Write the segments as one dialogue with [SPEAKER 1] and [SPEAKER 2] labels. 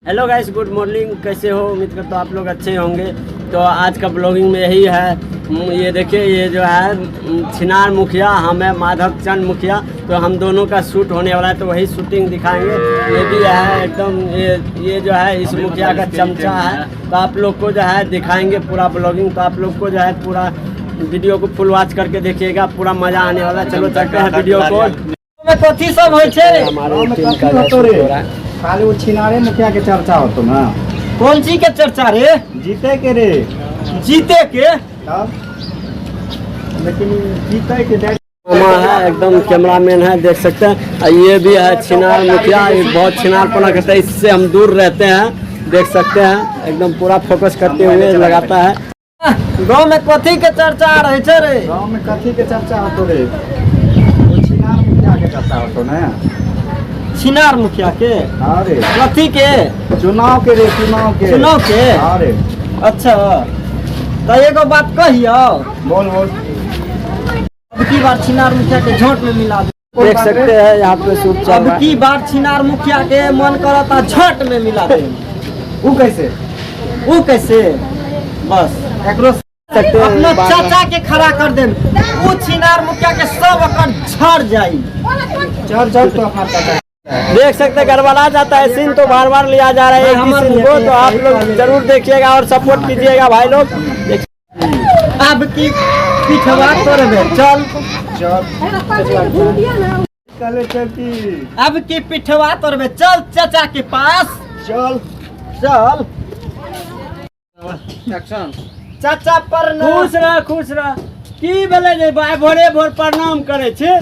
[SPEAKER 1] Hello guys, good morning. कैसे हो? उम्मीद करता हूँ आप लोग अच्छे होंगे। तो आज का ब्लॉगिंग में यही है। ये देखिए, ये जो है छिनार मुखिया, हम है माधव चंद मुखिया। तो हम दोनों का शूट होने वाला है, तो वही शूटिंग दिखाएंगे। ये भी है एकदम, ये जो है इस मुखिया का चमचा है। तो आप लोग को जो है दिखाएंगे पूरा ब्लॉगिंग। तो आप लोग को जो है पूरा वीडियो को फुल वॉच करके देखिएगा, पूरा मजा आने वाला है। चलो चलते हैं वीडियो को।
[SPEAKER 2] कथी सब होइ छै?
[SPEAKER 1] हमारे टीम का जो शूट हो रहा है।
[SPEAKER 2] खाली वो छिनारे मुखिया के चर्चा होतो ना।
[SPEAKER 3] कौन सी के चर्चा रे?
[SPEAKER 2] जीते के रे।
[SPEAKER 3] जीते के?
[SPEAKER 2] तब लेकिन जीते के
[SPEAKER 1] मामा है, एकदम कैमरामैन है, देख सकते हैं। और ये भी है छिनार मुखिया। ये बहुत छिनारपना करता है, इससे हम दूर रहते हैं। देख सकते हैं एकदम पूरा फोकस करते हुए लगाता है।
[SPEAKER 3] गांव में कथी के चर्चा रहे छै रे?
[SPEAKER 2] गांव में कथी के चर्चा होतो रे? वो छिनार मुखिया के चर्चा होतो ना।
[SPEAKER 3] छिनार मुखिया के?
[SPEAKER 2] अरे
[SPEAKER 3] कथी के?
[SPEAKER 2] चुनाव के रे, चुनाव के।
[SPEAKER 3] चुनाव के?
[SPEAKER 2] अरे
[SPEAKER 3] अच्छा, तो एगो बात कहियो।
[SPEAKER 2] बोल बोल।
[SPEAKER 3] अब की बार छिनार मुखिया के झोट में मिला दे।
[SPEAKER 1] देख सकते हैं यहाँ पे शूट चल
[SPEAKER 3] अब
[SPEAKER 1] रहा है।
[SPEAKER 3] की बार छिनार मुखिया के मन करता झट में मिला दे।
[SPEAKER 2] वो कैसे?
[SPEAKER 3] वो कैसे? बस एकरो
[SPEAKER 1] सकते हैं
[SPEAKER 3] अपना
[SPEAKER 1] बार-
[SPEAKER 3] चाचा के खड़ा कर दे। वो छिनार मुखिया के सब अकर झड़ जाई।
[SPEAKER 2] चल चल तो अपना चाचा।
[SPEAKER 1] देख सकते हैं गड़बड़ा जाता है सीन, तो बार बार लिया जा रहा है एक ही सीन को। तो आप लोग जरूर देखिएगा और सपोर्ट कीजिएगा भाई लोग।
[SPEAKER 3] अब की पिछवा तोड़बे। चल
[SPEAKER 2] चल चले चलती।
[SPEAKER 3] अब की पिछवा तोड़बे। चल चाचा के पास।
[SPEAKER 2] चल
[SPEAKER 3] चल चाचा
[SPEAKER 1] खुश रह, खुश रह। की भेलै जे भाई भोरे भोर प्रणाम करे छे?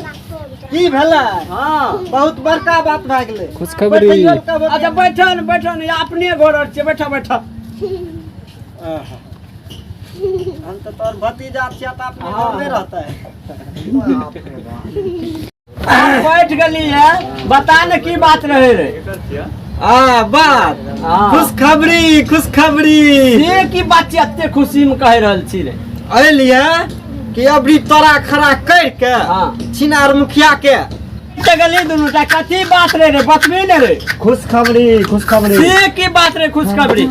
[SPEAKER 3] की भेलै?
[SPEAKER 1] हाँ,
[SPEAKER 3] बहुत बड़का बात भए गेलै।
[SPEAKER 2] खुशखबरी।
[SPEAKER 1] अच्छा बैठो न, बैठो न, अपने घर छे, बैठो बैठो।
[SPEAKER 3] हम तो तोर भतीजा छिया त अपने घर में रहता है।
[SPEAKER 1] बैठ गली है, बता न की बात रहे रे।
[SPEAKER 3] बात
[SPEAKER 1] हाँ।
[SPEAKER 3] खुशखबरी, खुशखबरी
[SPEAKER 1] ये की बात छी, एते खुशी में कह रहल छी रे।
[SPEAKER 3] अलिए कि अभी तोरा खड़ा कर के
[SPEAKER 1] हाँ।
[SPEAKER 3] छिनार मुखिया के
[SPEAKER 1] गली दुनू टा कथी बात रे रे, बतबी न रे।
[SPEAKER 2] खुशखबरी, खुशखबरी।
[SPEAKER 1] ये की बात रे, खुशखबरी।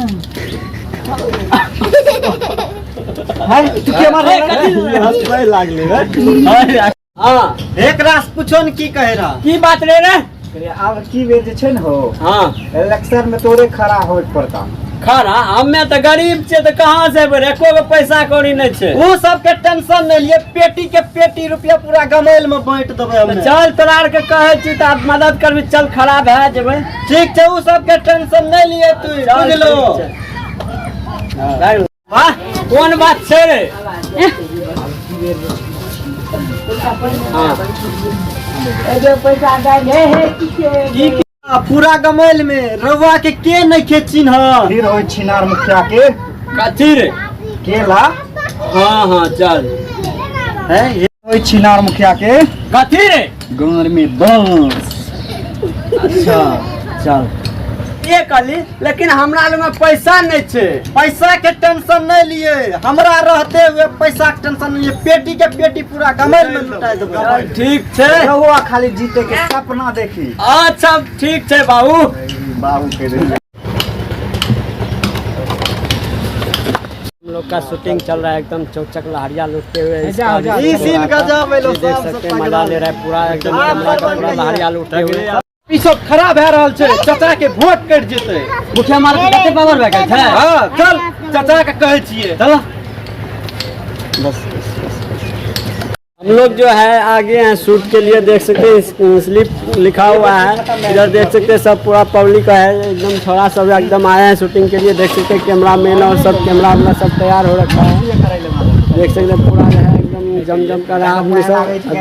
[SPEAKER 3] है तू के मारे
[SPEAKER 2] हंसबे लागले रे।
[SPEAKER 1] हाँ,
[SPEAKER 3] एक रास पूछो न की कहे रहा।
[SPEAKER 1] की बात रे रे।
[SPEAKER 2] आब की बेर जे छै न हो,
[SPEAKER 1] हाँ,
[SPEAKER 2] इलेक्शन में तोरे खड़ा होय पड़ता।
[SPEAKER 1] खरा हमे तो गरीब छे, तो कहाँ से एबै रे? एको गो पैसा कौड़ी नहीं छे।
[SPEAKER 3] वो सब के टेंशन नहीं लिए। पेटी के पेटी रुपया पूरा गमेल में बांट देबे हमें।
[SPEAKER 1] चल तोरा आर के कहे छी त आप मदद करबी, चल खड़ा भए जेबै।
[SPEAKER 3] ठीक छै, वो सब के टेंशन नहीं लिए तू। बुझलो?
[SPEAKER 1] वाह, कौन बात छे रे? हाँ,
[SPEAKER 3] की पूरा गमेल में रवा के नहीं के चिन्ह।
[SPEAKER 2] फिर होय छिनार मुखिया के
[SPEAKER 1] कथी रे?
[SPEAKER 2] केला
[SPEAKER 1] हाँ हाँ, चल।
[SPEAKER 2] है। ये होय छिनार मुखिया के
[SPEAKER 1] कथी रे?
[SPEAKER 2] गांव में बांस।
[SPEAKER 1] अच्छा, चल। ये कली, लेकिन हमरा लग में पैसा नहीं छे।
[SPEAKER 3] पैसा के टेंशन नहीं लिए। हमरा रहते हुए पैसा के टेंशन नहीं लिए। पेटी के पेटी पूरा गमेल में लुटा देबे।
[SPEAKER 1] चल, ठीक छे।
[SPEAKER 2] रहुआ खाली जीते के सपना देखी।
[SPEAKER 1] अच्छा ठीक छे बाबू।
[SPEAKER 2] बाबू के रे।
[SPEAKER 1] हम लोग का शूटिंग चल रहा है, एकदम चौचक लहरिया लुटते हुए।
[SPEAKER 3] ई सीन गजब है। लोग
[SPEAKER 1] देख सकते हैं, मजा ले रहा है पूरा, एकदम कैमरा का पूरा लहरिया लुटते हुए।
[SPEAKER 3] ई सब खराब भए रहल छै। चाचा के वोट कट जेतै।
[SPEAKER 1] मुखिया मार के कते पावर भए गेल छै?
[SPEAKER 3] हां चल चाचा के कहै छियै।
[SPEAKER 1] चलो बस। हम लोग जो है आगे हैं शूट के लिए। देख सकते हैं स्लिप लिखा हुआ है। इधर देख सकते हैं सब पूरा पब्लिक है, एकदम थोड़ा सब एकदम आए हैं शूटिंग के लिए। देख सकते हैं कैमरा मैन और सब कैमरा वाला सब तैयार हो रखा है। देख सकते हैं पूरा जो है एकदम जम कर रहा है।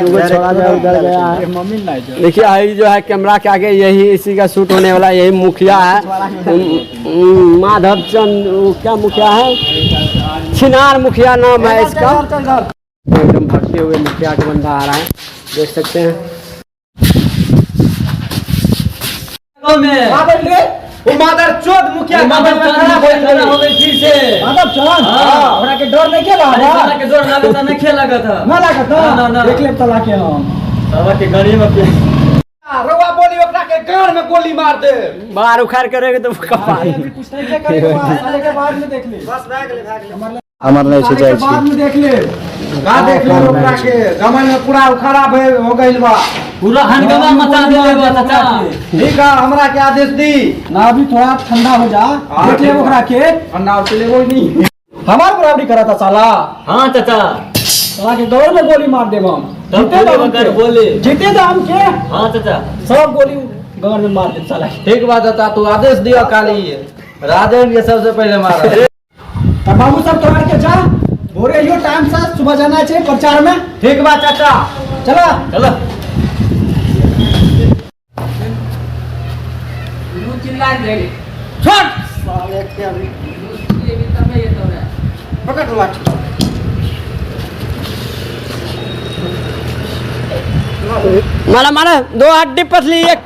[SPEAKER 1] दूगो छोड़ा जो है उधर गया है। देखिए यही जो है कैमरा के आगे यही इसी का शूट होने वाला। यही मुखिया है माधव चंद। क्या मुखिया है? छिनार मुखिया नाम है इसका। एकदम भगते हुए मुखिया का बंदा आ रहा है, देख सकते हैं।
[SPEAKER 3] वो मादर चोद मुखिया
[SPEAKER 1] माधव चंद खड़ा हो गई फिर से।
[SPEAKER 2] माधव चंद हमरा के डर नहीं खेला
[SPEAKER 1] के जोर लागत नहीं खेल लागत
[SPEAKER 2] ना लागत
[SPEAKER 1] ना।
[SPEAKER 2] देख ले तला के हम
[SPEAKER 1] सब के गरीब
[SPEAKER 3] रवा बोली ओकरा के गाड़ में गोली मार दे।
[SPEAKER 1] बाहर उखाड़ करेंगे तो कपाल।
[SPEAKER 2] हमर नहीं छे जाय छी।
[SPEAKER 3] बाद में देख ले। का देख ले ओकरा के गमन में पूरा खराब हो गइल बा।
[SPEAKER 1] पूरा हंगामा मचा देबे चाचा।
[SPEAKER 3] ठीक है हमरा के आदेश दी।
[SPEAKER 4] ना अभी थोड़ा ठंडा हो जा, देख ले ओकरा के।
[SPEAKER 3] अन्ना चले वो नहीं। हमार बराबरी करा था साला।
[SPEAKER 1] हां चाचा,
[SPEAKER 4] साला के दौड़ में गोली मार देब हम। जीते दाम के
[SPEAKER 1] बोले।
[SPEAKER 4] जीते दाम के
[SPEAKER 1] हां चाचा,
[SPEAKER 4] सब गोली गगर में मार दे साला।
[SPEAKER 3] ठीक बात चाचा, तू आदेश दियो काली। राजेंद्र के सबसे पहले मारा।
[SPEAKER 4] तब बाबू सब तोड़ के जा। भोरे यो टाइम से सुबह जाना है प्रचार में।
[SPEAKER 3] ठीक बात चाचा,
[SPEAKER 4] चलो
[SPEAKER 3] चलो। छोड़ साले के अभी पकड़ लाठी।
[SPEAKER 1] मारा मारा दो हड्डी पसली एक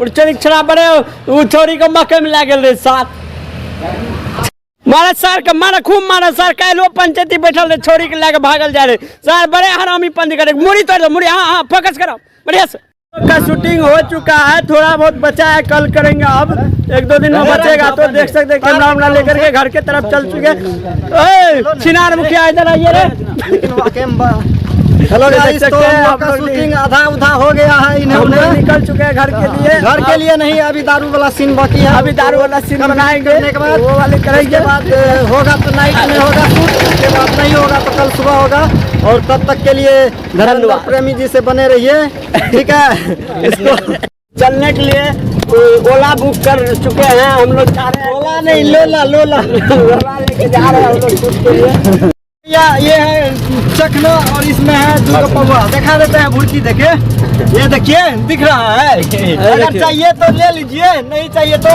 [SPEAKER 1] चलिक छड़ा बड़े वो छोरी को मक्के में लागल रे साथ। मारा सर के मारा खूब मारा सर कालो पंचायती बैठल रे छोरी के लेके भागल जा रे सर बड़े हरामी पंदी करे मुड़ी तोड़ दो मुड़ी। हाँ फोकस करो बढ़िया से। का शूटिंग हो चुका है, थोड़ा बहुत बचा है, कल करेंगे। अब एक दो दिन में बचेगा तो देख सकते हैं। कैमरा वैमरा लेकर के घर के तरफ चल चुके। छिनार मुखिया इधर आइए रे।
[SPEAKER 3] हेलो गाइस, तो आपका शूटिंग आधा उधा हो गया है। इन्हें
[SPEAKER 1] निकल चुके हैं घर के लिए।
[SPEAKER 3] घर के लिए नहीं, अभी दारू वाला सीन बाकी है।
[SPEAKER 1] अभी दारू वाला सीन बनाएंगे,
[SPEAKER 3] करने के बाद
[SPEAKER 1] वो वाले करेंगे।
[SPEAKER 3] बाद होगा तो नाइट में होगा शूट, उसके बाद नहीं होगा तो कल सुबह होगा। और तब तक के लिए धन्यवाद। प्रेमी जी से बने रहिए, ठीक है। इसको
[SPEAKER 1] चलने के लिए ओला बुक कर चुके हैं हम लोग। जा रहे हैं
[SPEAKER 3] ओला नहीं, लोला लोला
[SPEAKER 1] लोला लेके जा रहे हैं हम लोग शूट के लिए।
[SPEAKER 3] ये है चखना और इसमें है दूध पौवा। दिखा देते हैं भुर्ची, देखे ये देखिए दिख रहा है। अगर चाहिए तो ले लीजिए, नहीं चाहिए तो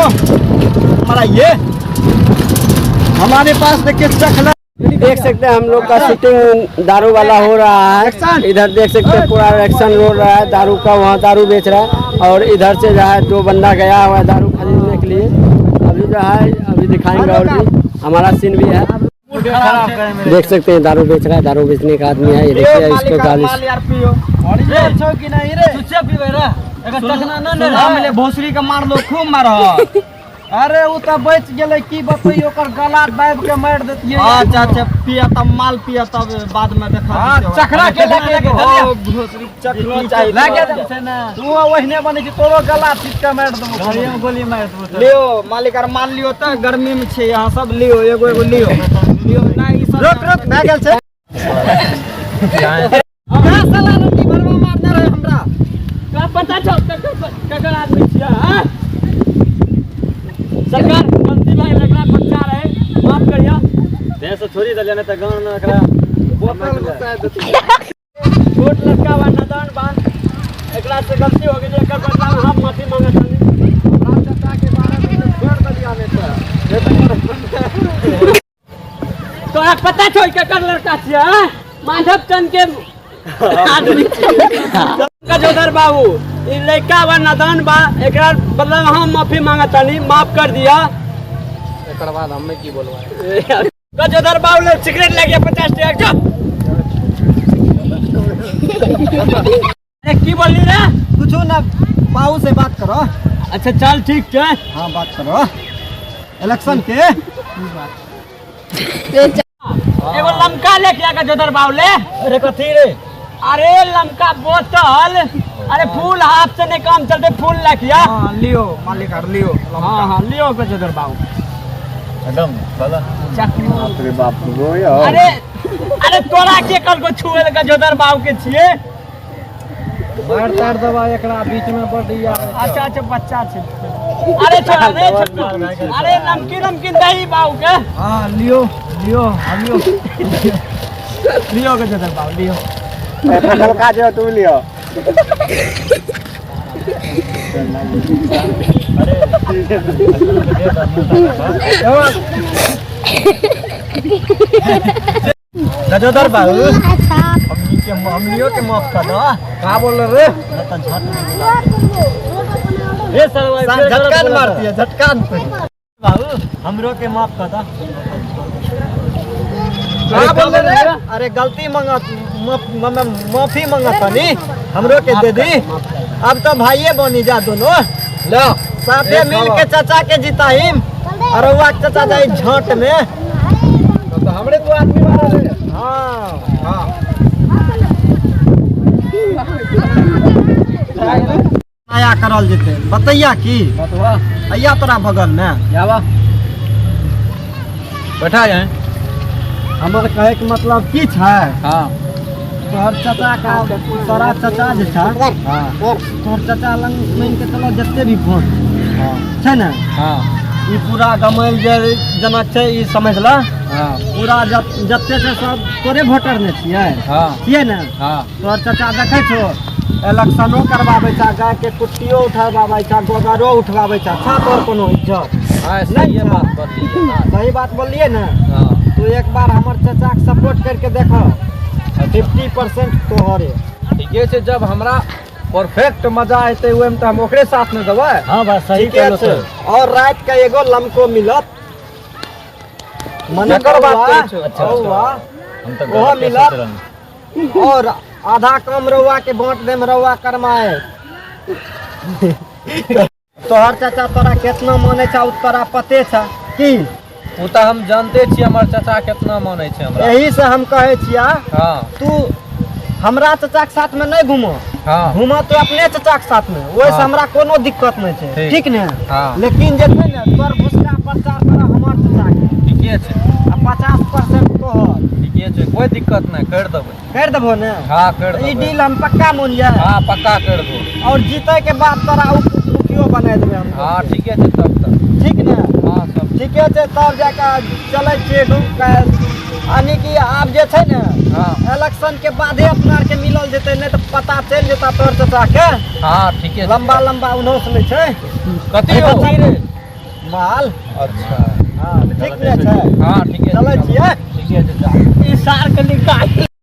[SPEAKER 3] मराइए। हमारे पास देखिए चखना।
[SPEAKER 1] देख सकते हैं हम लोग का शूटिंग दारू वाला हो रहा है। इधर देख सकते हैं पूरा एक्शन हो रहा है दारू का। वहाँ दारू बेच रहा है और इधर से जो है दो बंदा गया हुआ है दारू खरीदने के लिए। अभी जो है अभी दिखाएंगे और भी हमारा सीन भी है। देख सकते हैं दारू बेच रहा है, दारू बेचने का आदमी है। ये देखिए इसको गाली
[SPEAKER 3] भोसरी का मार लो, खूब मारो। अरे वो तो बच गए की बतइयो कर गला दाब के मार देती है। अच्छा अच्छा पिया तब माल पिया तब बाद में देखा। चखरा के लेके भोसरी चखरा चाहिए लागे से ना तू ओहने बने छी तोरो गला पीट के मार देबो। घरियो गोली मार देबो। लियो मालिक आर मान लियो त गर्मी में छे यहां सब लियो एगो एगो लियो लियो ना ई सब रुक रुक भए गेल छै। हमरा साला रोटी भरवा मारने रहे हमरा का पता छौ ककर आदमी छिया। हां सरकार गलती भाई लगना बच्चा रहे माफ करिया। देश से छोड़ी दले न त गांव न एकरा बोतल बचा देती। छोट लड़का बा नदान बा, एकरा से गलती हो गेल। एकर बदला में हम माफी मांगत हनी। राम चाचा के बारे में छोड़ दलिया में तो पता छो केकर लड़का छिया। माधव चंद के आदमी जोधर बाबू ई लड़का बा नदान बा, एकरा बदला में हम माफी मांगत हनी, माफ कर दिया। एकर बाद हमें की बोलवाए जोधर बाबू ले सिगरेट ले गया 50 टका। अरे की बोली रे कुछ ना, बाबू से बात करो। अच्छा चल ठीक है। हाँ बात करो इलेक्शन के एगो लमका लेके आके जोधर बाबू ले। अरे कथी रे? अरे लमका बोतल, अरे फूल हाथ से नहीं काम चलते, फूल लेके आ। हां लियो मालिक आर लियो। हां हां लियो के जोधर बाबू एकदम भला चक्री। अरे बाप रे यार। अरे अरे तोरा के कल को छुए का जोधर बाबू के छिए। मार तार दबा एकरा बीच में पड़ दिया। अच्छा अच्छा बच्चा छे। अरे छोड़ा रे छोड़ा। अरे नमकीन नमकीन दही बाबू के। हां लियो लियो लियो लियो के जोधर बाबू लियो। फसल का जो तू लियो। जोधर बाबू हम लियो के माफ कर दो। का बोल रे? ये सरवा झटकान मारती है झटकान पे। बाबू हमरो के माफ कर दो। का बोल रे? अरे गलती मांगत माफी मांगत नहीं, हमरो के दे दी। अब तो भाइये बनी जा दोनों। लो
[SPEAKER 2] साथे मिल के चाचा के जिताहिम और रउआ के चाचा जाई झट में।
[SPEAKER 3] तो हमरे को आदमी मारा रे।
[SPEAKER 2] हाँ
[SPEAKER 3] हां
[SPEAKER 2] नया करल जेते बतैया की
[SPEAKER 3] बतवा
[SPEAKER 2] अइया तोरा बगल में
[SPEAKER 3] जावा बैठा जाए।
[SPEAKER 2] हमर कहे के मतलब की छै
[SPEAKER 3] हां
[SPEAKER 2] तोहर चाचा का तोरा चाचा जे छै
[SPEAKER 3] हां
[SPEAKER 2] तोहर चाचा लंग मान के चलो जते भी भोट
[SPEAKER 3] हां
[SPEAKER 2] छै ने
[SPEAKER 3] हां
[SPEAKER 2] ई पूरा गमैल जे जनक छै ई समझ ल
[SPEAKER 3] हां
[SPEAKER 2] पूरा जते छै सब तोरे वोटर ने छियै
[SPEAKER 3] हां
[SPEAKER 2] छियै ने
[SPEAKER 3] हां
[SPEAKER 2] तोहर चाचा देखै छो इलेक्शनो करवाबै छै गाय के कुट्टियो उठवाबै छै गोबरो उठवाबै छै अच्छा तोहर कोनो इज्जत
[SPEAKER 3] हां
[SPEAKER 2] नहीं
[SPEAKER 3] सही
[SPEAKER 2] था।
[SPEAKER 3] बात बोलिए ना।
[SPEAKER 2] सही बात बोलिए ना
[SPEAKER 3] हां
[SPEAKER 2] तू एक बार हमर चाचा के सपोर्ट करके देखो 50% तोहरे।
[SPEAKER 3] ठीके छै जब हमरा परफेक्ट मजा आते हुए में तो हम ओकरे साथ में देबै।
[SPEAKER 2] हाँ बस सही
[SPEAKER 3] ठीके
[SPEAKER 2] कहलो
[SPEAKER 3] छै।
[SPEAKER 2] और रात का एगो लमको मिलत मने
[SPEAKER 3] केकर बात
[SPEAKER 2] कौआ,
[SPEAKER 3] कहै छो? अच्छा,
[SPEAKER 2] कौआ,
[SPEAKER 3] हम तो
[SPEAKER 2] ओहो मिलत और आधा कम रउआ के वोट देम रउआ करमाए। तोहर चाचा तोरा केतना माने छै उ तोरा पते छै की
[SPEAKER 3] वो तो हम जानते छी हमर चाचा कितना माने छै हमरा।
[SPEAKER 2] यही से हम कहे छिया
[SPEAKER 3] हां
[SPEAKER 2] तू हमरा चाचा के साथ में नहीं घूमो
[SPEAKER 3] हां
[SPEAKER 2] घूमो तो अपने चाचा के साथ में वैसे
[SPEAKER 3] हाँ।
[SPEAKER 2] हमरा कोनो दिक्कत नहीं छै
[SPEAKER 3] ठीक।
[SPEAKER 2] ठीक ने
[SPEAKER 3] हाँ।
[SPEAKER 2] लेकिन जे छै ने तोर भुसका प्रचार कर हमर चाचा के
[SPEAKER 3] ठीके छै
[SPEAKER 2] आ 50% तोहर
[SPEAKER 3] ठीके छै कोई दिक्कत नहीं कर देबै।
[SPEAKER 2] कर देबो ने
[SPEAKER 3] हां कर
[SPEAKER 2] ई
[SPEAKER 3] देबै।
[SPEAKER 2] डील हम पक्का मान लिया
[SPEAKER 3] हां पक्का कर दो।
[SPEAKER 2] और जीते के बाद तोरा मुखियो बना देबै हम
[SPEAKER 3] हां ठीके छै तब तक।
[SPEAKER 2] ठीक ने
[SPEAKER 3] हां सब
[SPEAKER 2] ठीके छै तब जाके चलै छियै घूम के यानी कि आब जे छै ने
[SPEAKER 3] हां
[SPEAKER 2] इलेक्शन के बादे अपना आर के मिलल जेतै नहीं तो पता चल जेता तोर चाचा के
[SPEAKER 3] हां ठीके छै।
[SPEAKER 2] लंबा लंबा उन्होंने नहीं छै
[SPEAKER 3] कथी हो
[SPEAKER 2] माल।
[SPEAKER 3] अच्छा
[SPEAKER 2] हाँ ठीक ने छै
[SPEAKER 3] हां ठीके
[SPEAKER 2] चलै छियै
[SPEAKER 3] ठीके छै जा।
[SPEAKER 1] ई सार के निकाल